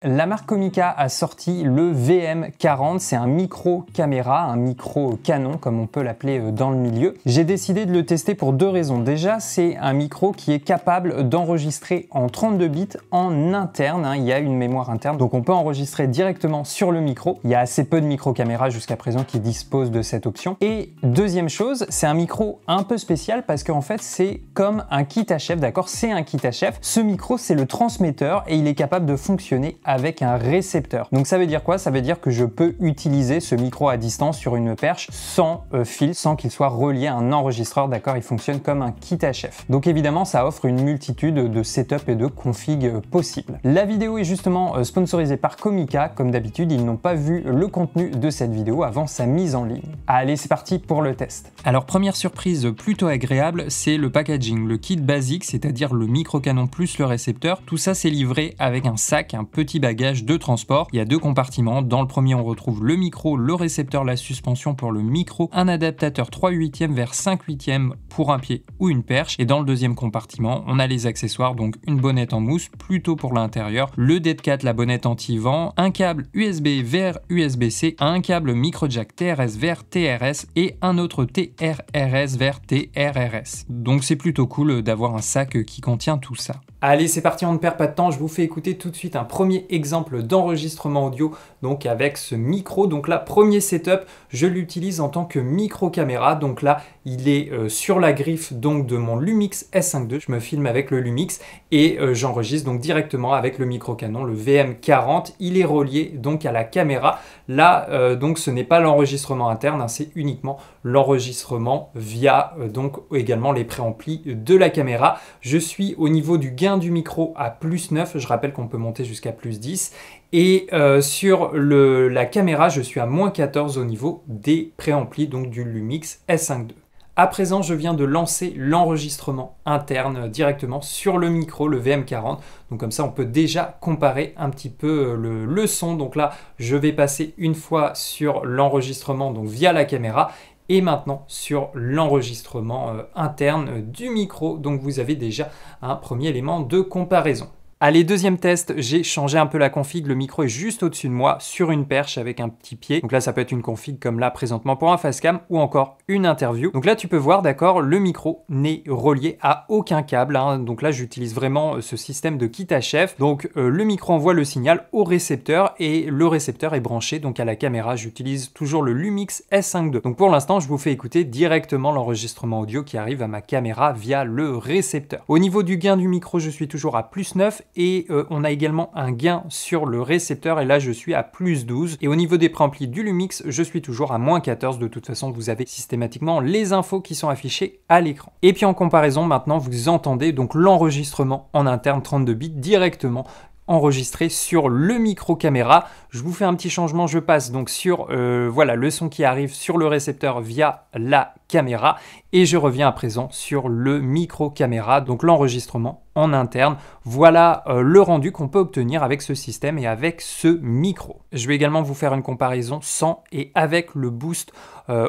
La marque Comica a sorti le VM40, c'est un micro caméra, un micro canon comme on peut l'appeler dans le milieu. J'ai décidé de le tester pour deux raisons. Déjà, c'est un micro qui est capable d'enregistrer en 32 bits en interne, il y a une mémoire interne, donc on peut enregistrer directement sur le micro. Il y a assez peu de micro-caméras jusqu'à présent qui disposent de cette option. Et deuxième chose, c'est un micro un peu spécial parce qu'en fait c'est comme un kit à chef, d'accord? C'est un kit à chef. Ce micro, c'est le transmetteur et il est capable de fonctionner avec un récepteur. Donc ça veut dire quoi? Ça veut dire que je peux utiliser ce micro à distance sur une perche sans fil, sans qu'il soit relié à un enregistreur, d'accord? Il fonctionne comme un kit à chef. Donc évidemment, ça offre une multitude de setup et de config possibles. La vidéo est justement sponsorisée par Comica. Comme d'habitude, ils n'ont pas vu le contenu de cette vidéo avant sa mise en ligne. Allez, c'est parti pour le test. Alors première surprise plutôt agréable, c'est le packaging. Le kit basique, c'est-à-dire le micro canon plus le récepteur, tout ça c'est livré avec un sac, un petit bagage de transport. Il y a deux compartiments. Dans le premier, on retrouve le micro, le récepteur, la suspension pour le micro, un adaptateur 3/8 vers 5/8 pour un pied ou une perche. Et dans le deuxième compartiment, on a les accessoires, donc une bonnette en mousse, plutôt pour l'intérieur, le Dead Cat, la bonnette anti-vent, un câble USB vers USB-C, un câble micro jack TRS vers TRS et un autre TRRS vers TRRS. Donc c'est plutôt cool d'avoir un sac qui contient tout ça. Allez, c'est parti, on ne perd pas de temps, je vous fais écouter tout de suite un premier exemple d'enregistrement audio donc avec ce micro. Donc là, premier setup, je l'utilise en tant que micro caméra. Donc là, il est sur la griffe donc de mon Lumix S5 II. Je me filme avec le Lumix et j'enregistre donc directement avec le micro canon, le VM40. Il est relié donc à la caméra. Là, donc ce n'est pas l'enregistrement interne, c'est uniquement l'enregistrement via donc également les préamplis de la caméra. Je suis au niveau du gain du micro à +9, je rappelle qu'on peut monter jusqu'à +10 et sur la caméra je suis à -14 au niveau des préamplis donc du Lumix S5 II. À présent, je viens de lancer l'enregistrement interne directement sur le micro, le VM40. Donc comme ça, on peut déjà comparer un petit peu le son. Donc là, je vais passer une fois sur l'enregistrement donc via la caméra et maintenant sur l'enregistrement interne du micro. Donc vous avez déjà un premier élément de comparaison. Allez, deuxième test, j'ai changé un peu la config, le micro est juste au-dessus de moi sur une perche avec un petit pied. Donc là, ça peut être une config comme là présentement pour un facecam ou encore une interview. Donc là, tu peux voir, d'accord, le micro n'est relié à aucun câble. Donc là, j'utilise vraiment ce système de kit à chef. Donc le micro envoie le signal au récepteur et le récepteur est branché donc à la caméra. J'utilise toujours le Lumix S5 II. Donc pour l'instant, je vous fais écouter directement l'enregistrement audio qui arrive à ma caméra via le récepteur. Au niveau du gain du micro, je suis toujours à +9. Et on a également un gain sur le récepteur et là je suis à +12 et au niveau des préamplis du Lumix je suis toujours à -14. De toute façon vous avez systématiquement les infos qui sont affichées à l'écran. Et puis en comparaison maintenant vous entendez donc l'enregistrement en interne 32 bits directement enregistré sur le micro caméra. Je vous fais un petit changement, je passe donc sur voilà le son qui arrive sur le récepteur via la caméra et je reviens à présent sur le micro caméra, donc l'enregistrement en interne. Voilà le rendu qu'on peut obtenir avec ce système et avec ce micro. Je vais également vous faire une comparaison sans et avec le boost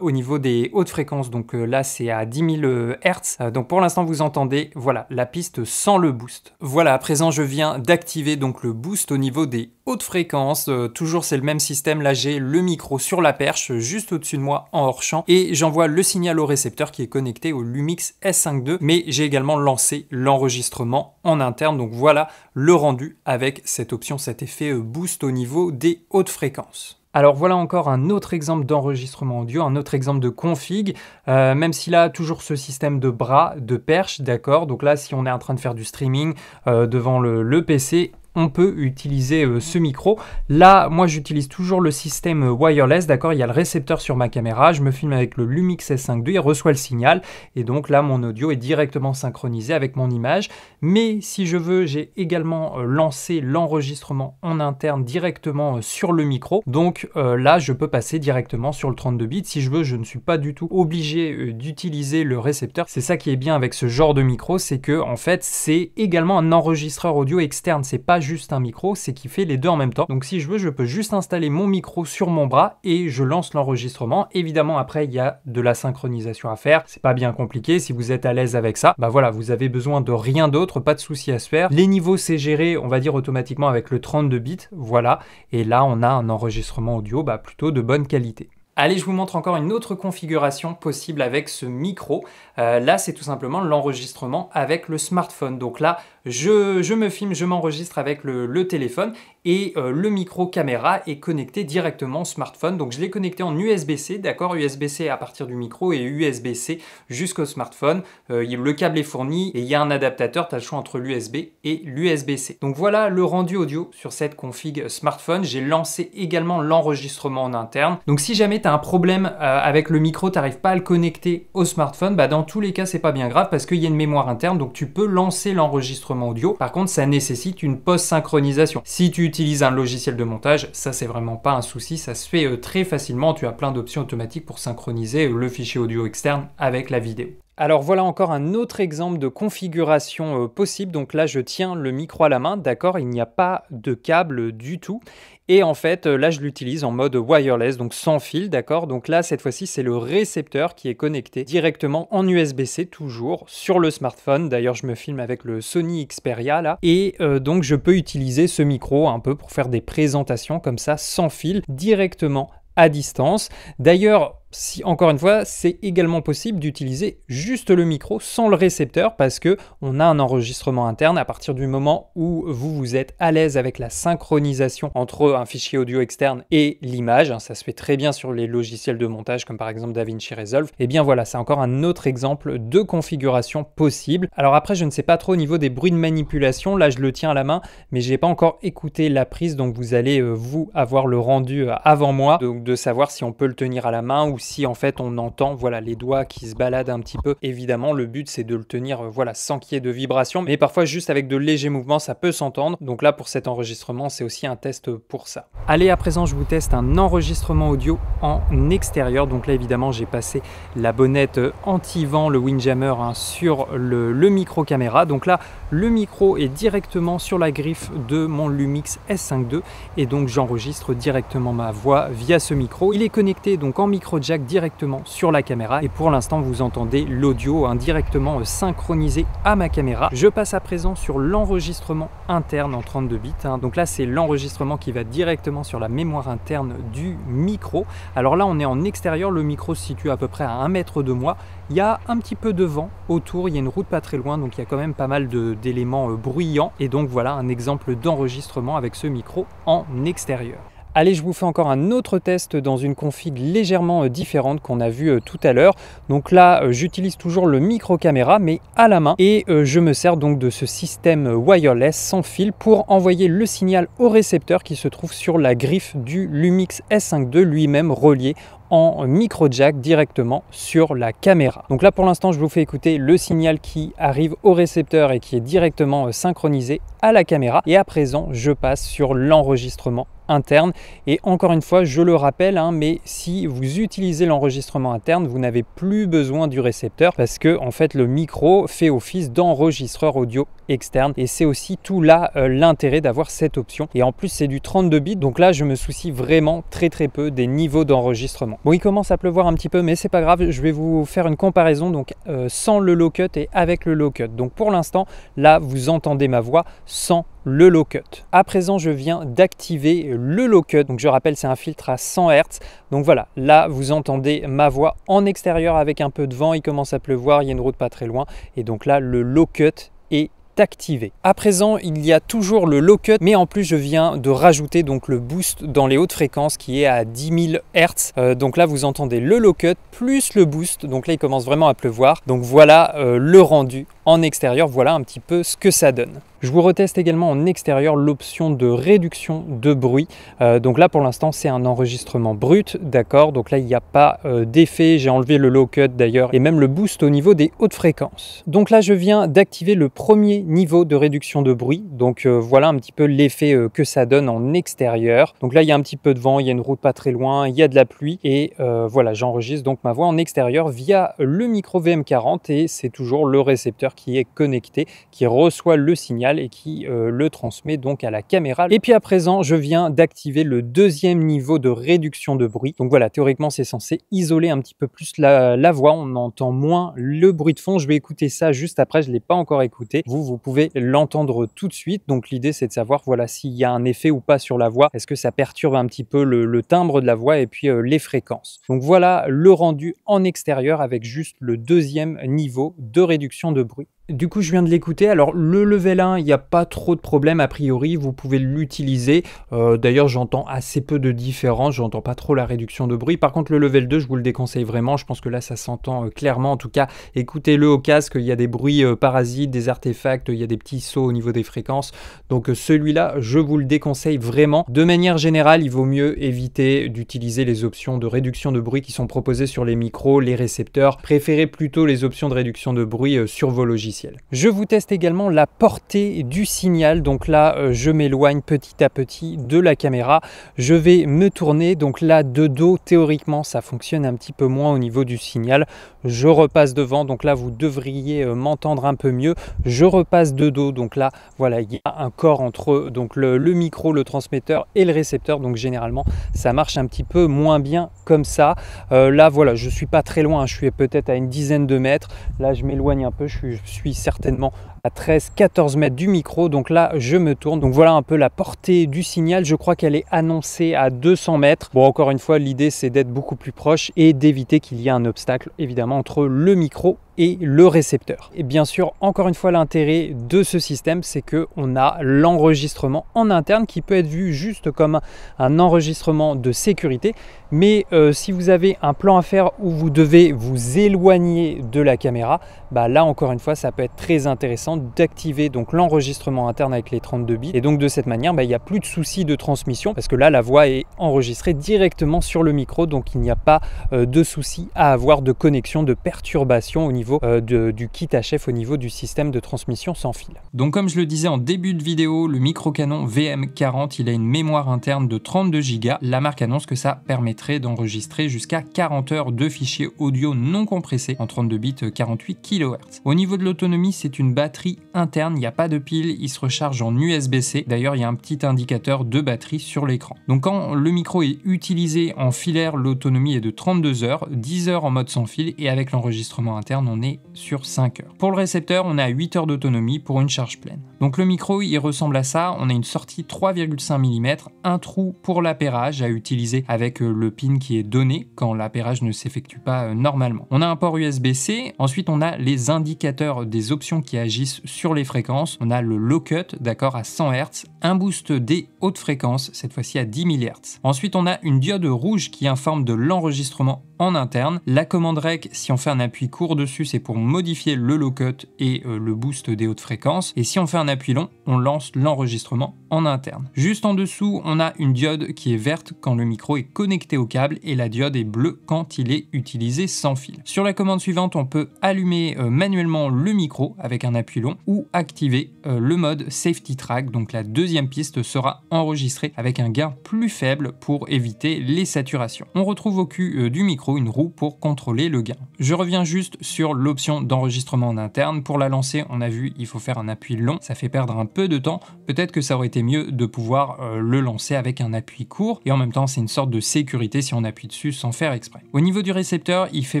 au niveau des hautes fréquences. Donc là c'est à 10 000 Hz. Donc pour l'instant vous entendez voilà la piste sans le boost. Voilà, à présent je viens d'activer donc le boost au niveau des hautes fréquences. Toujours c'est le même système. Là j'ai le micro sur la perche juste au-dessus de moi en hors champ et j'envoie le signal au récepteur qui est connecté au Lumix S5 II. Mais j'ai également lancé l'enregistrement en interne. Donc voilà le rendu avec cette option, cet effet boost au niveau des hautes fréquences. Alors voilà encore un autre exemple d'enregistrement audio, un autre exemple de config, même s'il a toujours ce système de bras, de perche, d'accord. Donc là, si on est en train de faire du streaming devant le PC, on peut utiliser ce micro. Là, moi, j'utilise toujours le système wireless, d'accord. Il y a le récepteur sur ma caméra, je me filme avec le Lumix S5 II, il reçoit le signal et donc là, mon audio est directement synchronisé avec mon image. Mais si je veux, j'ai également lancé l'enregistrement en interne directement sur le micro. Donc là, je peux passer directement sur le 32 bits. Si je veux, je ne suis pas du tout obligé d'utiliser le récepteur. C'est ça qui est bien avec ce genre de micro, c'est que en fait, c'est également un enregistreur audio externe. C'est pas juste un micro, c'est qu'il fait les deux en même temps. Donc si je veux, je peux juste installer mon micro sur mon bras et je lance l'enregistrement. Évidemment, après, il y a de la synchronisation à faire. C'est pas bien compliqué. Si vous êtes à l'aise avec ça, bah voilà, vous avez besoin de rien d'autre, pas de souci à se faire. Les niveaux, c'est géré, on va dire automatiquement avec le 32 bits, voilà. Et là, on a un enregistrement audio plutôt de bonne qualité. Allez, je vous montre encore une autre configuration possible avec ce micro. Là, c'est tout simplement l'enregistrement avec le smartphone. Donc là, je me filme, je m'enregistre avec le téléphone et le micro caméra est connecté directement au smartphone. Donc je l'ai connecté en USB-C, d'accord, USB-C à partir du micro et USB-C jusqu'au smartphone. Le câble est fourni et il y a un adaptateur, tu as le choix entre l'USB et l'USB-C. Donc voilà le rendu audio sur cette config smartphone. J'ai lancé également l'enregistrement en interne. Donc si jamais tu as un problème avec le micro, tu n'arrives pas à le connecter au smartphone, dans tous les cas, c'est pas bien grave parce qu'il y a une mémoire interne, donc tu peux lancer l'enregistrement audio. Par contre, ça nécessite une post-synchronisation. Si tu utilises un logiciel de montage, ça c'est vraiment pas un souci, ça se fait très facilement. Tu as plein d'options automatiques pour synchroniser le fichier audio externe avec la vidéo. Alors voilà encore un autre exemple de configuration possible. Donc là, je tiens le micro à la main, d'accord, il n'y a pas de câble du tout. Et en fait, là, je l'utilise en mode wireless, donc sans fil, d'accord. Donc là, cette fois-ci, c'est le récepteur qui est connecté directement en USB-C, toujours sur le smartphone. D'ailleurs, je me filme avec le Sony Xperia là. Et donc, je peux utiliser ce micro un peu pour faire des présentations comme ça, sans fil, directement à distance. D'ailleurs, encore une fois, c'est également possible d'utiliser juste le micro sans le récepteur parce que on a un enregistrement interne à partir du moment où vous êtes à l'aise avec la synchronisation entre un fichier audio externe et l'image. Ça se fait très bien sur les logiciels de montage comme par exemple DaVinci Resolve. Et bien voilà, c'est encore un autre exemple de configuration possible. Alors après, je ne sais pas trop au niveau des bruits de manipulation. Là, je le tiens à la main, mais je n'ai pas encore écouté la prise. Donc vous allez vous avoir le rendu avant moi, donc de savoir si on peut le tenir à la main ou si en fait on entend voilà les doigts qui se baladent un petit peu. Évidemment, le but c'est de le tenir voilà sans qu'il y ait de vibration, mais parfois juste avec de légers mouvements ça peut s'entendre. Donc là pour cet enregistrement c'est aussi un test pour ça. Allez, à présent je vous teste un enregistrement audio en extérieur. Donc là évidemment j'ai passé la bonnette anti-vent, le Windjammer sur le micro caméra. Donc là le micro est directement sur la griffe de mon Lumix S5 II et donc j'enregistre directement ma voix via ce micro. Il est connecté donc en micro jack directement sur la caméra et pour l'instant vous entendez l'audio directement synchronisé à ma caméra. Je passe à présent sur l'enregistrement interne en 32 bits. Donc là c'est l'enregistrement qui va directement sur la mémoire interne du micro. Alors là on est en extérieur, le micro se situe à peu près à 1 mètre de moi. Il y a un petit peu de vent autour, il y a une route pas très loin, donc il y a quand même pas mal d'éléments bruyants. Et donc voilà un exemple d'enregistrement avec ce micro en extérieur. Allez, je vous fais encore un autre test dans une config légèrement différente qu'on a vu tout à l'heure. Donc là, j'utilise toujours le micro caméra, mais à la main. Et je me sers donc de ce système wireless sans fil pour envoyer le signal au récepteur qui se trouve sur la griffe du Lumix S5 II, lui-même relié en micro jack directement sur la caméra. Donc là pour l'instant je vous fais écouter le signal qui arrive au récepteur et qui est directement synchronisé à la caméra, et à présent je passe sur l'enregistrement interne. Et encore une fois je le rappelle, mais si vous utilisez l'enregistrement interne vous n'avez plus besoin du récepteur parce que en fait le micro fait office d'enregistreur audio externe, et c'est aussi tout là l'intérêt d'avoir cette option. Et en plus c'est du 32 bits, donc là je me soucie vraiment très peu des niveaux d'enregistrement. Bon, il commence à pleuvoir un petit peu, mais c'est pas grave, je vais vous faire une comparaison donc sans le low cut et avec le low cut. Donc pour l'instant là vous entendez ma voix sans le low cut. À présent je viens d'activer le low cut, donc je rappelle c'est un filtre à 100 Hz. Donc voilà, là vous entendez ma voix en extérieur avec un peu de vent, il commence à pleuvoir, il y a une route pas très loin, et donc là le low cut est activé. À présent il y a toujours le low cut, mais en plus je viens de rajouter donc le boost dans les hautes fréquences qui est à 10 000 Hz. Donc là vous entendez le low cut plus le boost, donc là il commence vraiment à pleuvoir. Donc voilà le rendu en extérieur, voilà un petit peu ce que ça donne. Je vous reteste également en extérieur l'option de réduction de bruit. Donc là pour l'instant c'est un enregistrement brut, d'accord, donc là il n'y a pas d'effet, j'ai enlevé le low cut d'ailleurs et même le boost au niveau des hautes fréquences. Donc là je viens d'activer le premier niveau de réduction de bruit, donc voilà un petit peu l'effet que ça donne en extérieur. Donc là il y a un petit peu de vent, il y a une route pas très loin, il y a de la pluie, et voilà j'enregistre donc ma voix en extérieur via le micro VM40, et c'est toujours le récepteur qui est connecté, qui reçoit le signal et qui le transmet donc à la caméra. Et puis à présent, je viens d'activer le deuxième niveau de réduction de bruit. Donc voilà, théoriquement, c'est censé isoler un petit peu plus la voix. On entend moins le bruit de fond. Je vais écouter ça juste après. Je ne l'ai pas encore écouté. Vous pouvez l'entendre tout de suite. Donc l'idée, c'est de savoir voilà, s'il y a un effet ou pas sur la voix. Est-ce que ça perturbe un petit peu le timbre de la voix et puis les fréquences. Donc voilà le rendu en extérieur avec juste le deuxième niveau de réduction de bruit. Du coup, je viens de l'écouter. Alors, le level 1, il n'y a pas trop de problème a priori. Vous pouvez l'utiliser. D'ailleurs, j'entends assez peu de différence. J'entends pas trop la réduction de bruit. Par contre, le level 2, je vous le déconseille vraiment. Je pense que là, ça s'entend clairement. En tout cas, écoutez-le au casque. Il y a des bruits parasites, des artefacts. Il y a des petits sauts au niveau des fréquences. Donc, celui-là, je vous le déconseille vraiment. De manière générale, il vaut mieux éviter d'utiliser les options de réduction de bruit qui sont proposées sur les micros, les récepteurs. Préférez plutôt les options de réduction de bruit sur vos logiciels. Je vous teste également la portée du signal. Donc là, je m'éloigne petit à petit de la caméra. Je vais me tourner. Donc là, de dos, théoriquement, ça fonctionne un petit peu moins au niveau du signal. Je repasse devant. Donc là, vous devriez m'entendre un peu mieux. Je repasse de dos. Donc là, voilà, il y a un corps entre donc le micro, le transmetteur et le récepteur. Donc généralement, ça marche un petit peu moins bien comme ça. Là, voilà, je suis pas très loin. Je suis peut-être à une dizaine de mètres. Là, je m'éloigne un peu. Je suis certainement à 13-14 mètres du micro, donc là je me tourne. Donc voilà un peu la portée du signal. Je crois qu'elle est annoncée à 200 mètres. Bon, encore une fois, l'idée c'est d'être beaucoup plus proche et d'éviter qu'il y ait un obstacle évidemment entre le micro et le récepteur. Et bien sûr, encore une fois, l'intérêt de ce système, c'est qu'on a l'enregistrement en interne qui peut être vu juste comme un enregistrement de sécurité. Mais si vous avez un plan à faire où vous devez vous éloigner de la caméra, bah là encore une fois, ça peut être très intéressant d'activer donc l'enregistrement interne avec les 32 bits. Et donc de cette manière, bah, il n'y a plus de souci de transmission parce que là, la voix est enregistrée directement sur le micro. Donc il n'y a pas de souci à avoir de connexion, de perturbation au niveau du kit HF, au niveau du système de transmission sans fil. Donc comme je le disais en début de vidéo, le micro Canon VM40, il a une mémoire interne de 32 Go. La marque annonce que ça permettrait d'enregistrer jusqu'à 40 heures de fichiers audio non compressés en 32 bits 48 kHz. Au niveau de l'autonomie, c'est une batterie interne, il n'y a pas de pile, il se recharge en USB-C. D'ailleurs, il y a un petit indicateur de batterie sur l'écran. Donc quand le micro est utilisé en filaire, l'autonomie est de 32 heures, 10 heures en mode sans fil et avec l'enregistrement interne, on est sur 5 heures. Pour le récepteur, on a 8 heures d'autonomie pour une charge pleine. Donc le micro, il ressemble à ça. On a une sortie 3,5 mm, un trou pour l'appairage à utiliser avec le pin qui est donné quand l'appairage ne s'effectue pas normalement. On a un port USB-C. Ensuite, on a les indicateurs des options qui agissent sur les fréquences. On a le low cut, d'accord, à 100 Hz, un boost des hautes fréquences, cette fois-ci à 10 000 Hz. Ensuite, on a une diode rouge qui informe de l'enregistrement en interne. La commande rec, si on fait un appui court dessus, c'est pour modifier le low cut et le boost des hautes fréquences. Et si on fait un appui long, on lance l'enregistrement en interne. Juste en dessous, on a une diode qui est verte quand le micro est connecté au câble et la diode est bleue quand il est utilisé sans fil. Sur la commande suivante, on peut allumer manuellement le micro avec un appui long ou activer le mode Safety Track. Donc la deuxième piste sera enregistrée avec un gain plus faible pour éviter les saturations. On retrouve au cul du micro une roue pour contrôler le gain. Je reviens juste sur l'option d'enregistrement en interne. Pour la lancer, on a vu, il faut faire un appui long. Ça fait perdre un peu de temps. Peut-être que ça aurait été mieux de pouvoir le lancer avec un appui court. Et en même temps, c'est une sorte de sécurité si on appuie dessus sans faire exprès. Au niveau du récepteur, il fait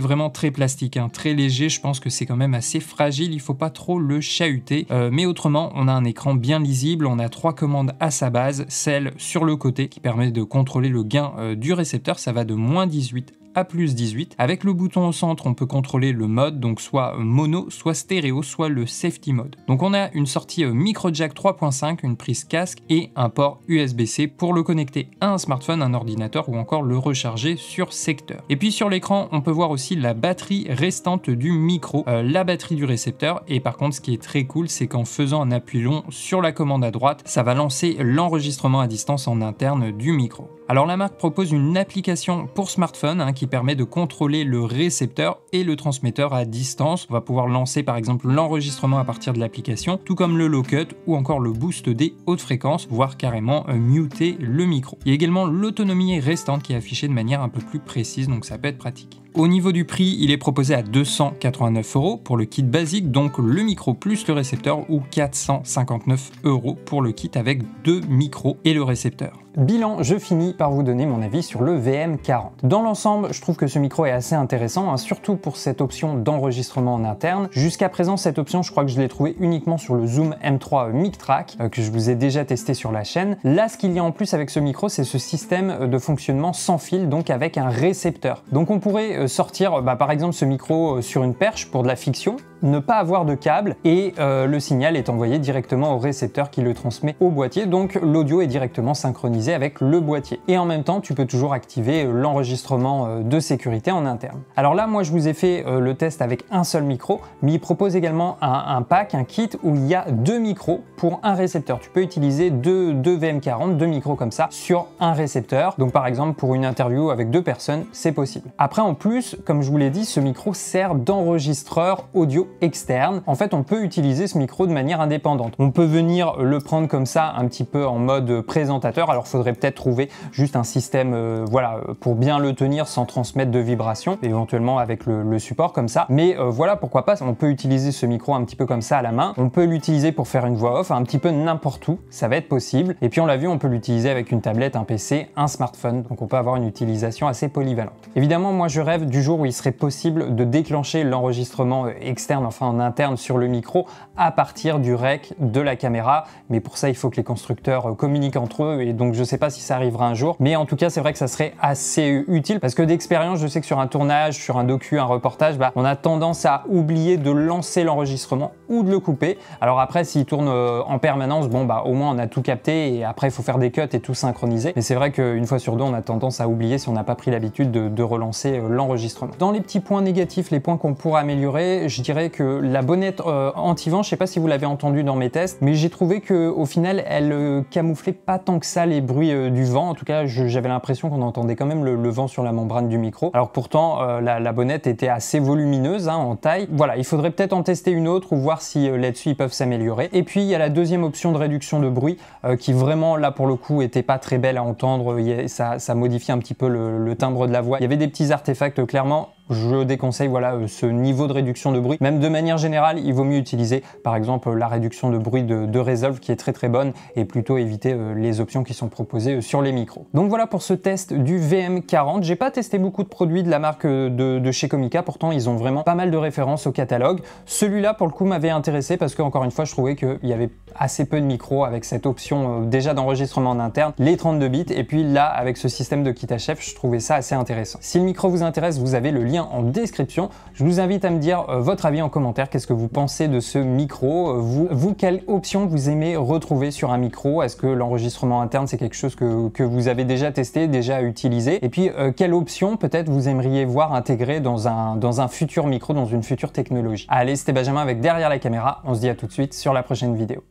vraiment très plastique, hein, très léger. Je pense que c'est quand même assez fragile. Il faut pas trop le chahuter. Mais autrement, on a un écran bien lisible. On a 3 commandes à sa base. Celle sur le côté qui permet de contrôler le gain du récepteur. Ça va de -18 à +18. Avec le bouton au centre, on peut contrôler le mode, donc soit mono, soit stéréo, soit le safety mode. Donc on a une sortie micro jack 3.5, une prise casque et un port USB-C pour le connecter à un smartphone, un ordinateur ou encore le recharger sur secteur. Et puis sur l'écran, on peut voir aussi la batterie restante du micro, la batterie du récepteur. Et par contre, ce qui est très cool, c'est qu'en faisant un appui long sur la commande à droite, ça va lancer l'enregistrement à distance en interne du micro. Alors la marque propose une application pour smartphone qui permet de contrôler le récepteur et le transmetteur à distance. On va pouvoir lancer par exemple l'enregistrement à partir de l'application, tout comme le low cut ou encore le boost des hautes fréquences, voire carrément muter le micro. Il y a également l'autonomie restante qui est affichée de manière un peu plus précise, donc ça peut être pratique. Au niveau du prix, il est proposé à 289 € pour le kit basique, donc le micro plus le récepteur, ou 459 € pour le kit avec 2 micros et le récepteur. Bilan, je finis par vous donner mon avis sur le VM40. Dans l'ensemble, je trouve que ce micro est assez intéressant, hein, surtout pour cette option d'enregistrement en interne. Jusqu'à présent, cette option, je crois que je l'ai trouvée uniquement sur le Zoom M3 Mictrack, que je vous ai déjà testé sur la chaîne. Là, ce qu'il y a en plus avec ce micro, c'est ce système de fonctionnement sans fil, donc avec un récepteur. Donc on pourrait sortir, par exemple, ce micro sur une perche pour de la fiction, ne pas avoir de câble et le signal est envoyé directement au récepteur qui le transmet au boîtier, donc l'audio est directement synchronisé avec le boîtier. Et en même temps, tu peux toujours activer l'enregistrement de sécurité en interne. Alors là, moi je vous ai fait le test avec un seul micro, mais il propose également un pack, un kit où il y a 2 micros pour un récepteur. Tu peux utiliser deux VM40, 2 micros comme ça sur un récepteur. Donc par exemple pour une interview avec 2 personnes, c'est possible. Après en plus, comme je vous l'ai dit, ce micro sert d'enregistreur audio externe. En fait, on peut utiliser ce micro de manière indépendante. On peut venir le prendre comme ça, un petit peu en mode présentateur. Alors, il faudrait peut-être trouver juste un système, voilà, pour bien le tenir sans transmettre de vibrations, éventuellement avec le support comme ça. Mais voilà, pourquoi pas. On peut utiliser ce micro un petit peu comme ça à la main. On peut l'utiliser pour faire une voix off, un petit peu n'importe où. Ça va être possible. Et puis, on l'a vu, on peut l'utiliser avec une tablette, un PC, un smartphone. Donc, on peut avoir une utilisation assez polyvalente. Évidemment, moi, je rêve du jour où il serait possible de déclencher l'enregistrement externe, enfin en interne sur le micro, à partir du rec de la caméra. Mais pour ça, il faut que les constructeurs communiquent entre eux et donc je sais pas si ça arrivera un jour. Mais en tout cas, c'est vrai que ça serait assez utile parce que d'expérience, je sais que sur un tournage, sur un docu, un reportage, on a tendance à oublier de lancer l'enregistrement ou de le couper. Alors après, s'il tourne en permanence, bon au moins on a tout capté et après il faut faire des cuts et tout synchroniser. Mais c'est vrai qu'une fois sur deux, on a tendance à oublier si on n'a pas pris l'habitude de relancer l'enregistrement. Dans les petits points négatifs, les points qu'on pourrait améliorer, je dirais que la bonnette anti-vent, je sais pas si vous l'avez entendu dans mes tests, mais j'ai trouvé que au final, elle camouflait pas tant que ça les bruits du vent. En tout cas, j'avais l'impression qu'on entendait quand même le vent sur la membrane du micro. Alors pourtant, la bonnette était assez volumineuse en taille. Voilà, il faudrait peut-être en tester une autre ou voir si là-dessus ils peuvent s'améliorer. Et puis il y a la deuxième option de réduction de bruit qui vraiment là pour le coup était pas très belle à entendre. Ça modifie un petit peu le timbre de la voix. Il y avait des petits artefacts clairement. Je déconseille ce niveau de réduction de bruit. Même de manière générale, il vaut mieux utiliser par exemple la réduction de bruit de Resolve qui est très bonne et plutôt éviter les options qui sont proposées sur les micros. Donc voilà pour ce test du VM40. J'ai pas testé beaucoup de produits de la marque de chez Comica, pourtant ils ont vraiment pas mal de références au catalogue. Celui-là pour le coup m'avait intéressé parce que encore une fois je trouvais qu'il y avait assez peu de micros avec cette option déjà d'enregistrement en interne, les 32 bits, et puis là avec ce système de kit HF, je trouvais ça assez intéressant. Si le micro vous intéresse, vous avez le lien en description. Je vous invite à me dire votre avis en commentaire. Qu'est-ce que vous pensez de ce micro? Vous, quelle option vous aimez retrouver sur un micro? Est-ce que l'enregistrement interne, c'est quelque chose que vous avez déjà testé, déjà utilisé? Et puis, quelle option peut-être vous aimeriez voir intégrée dans un futur micro, dans une future technologie? Allez, c'était Benjamin avec Derrière la caméra. On se dit à tout de suite sur la prochaine vidéo.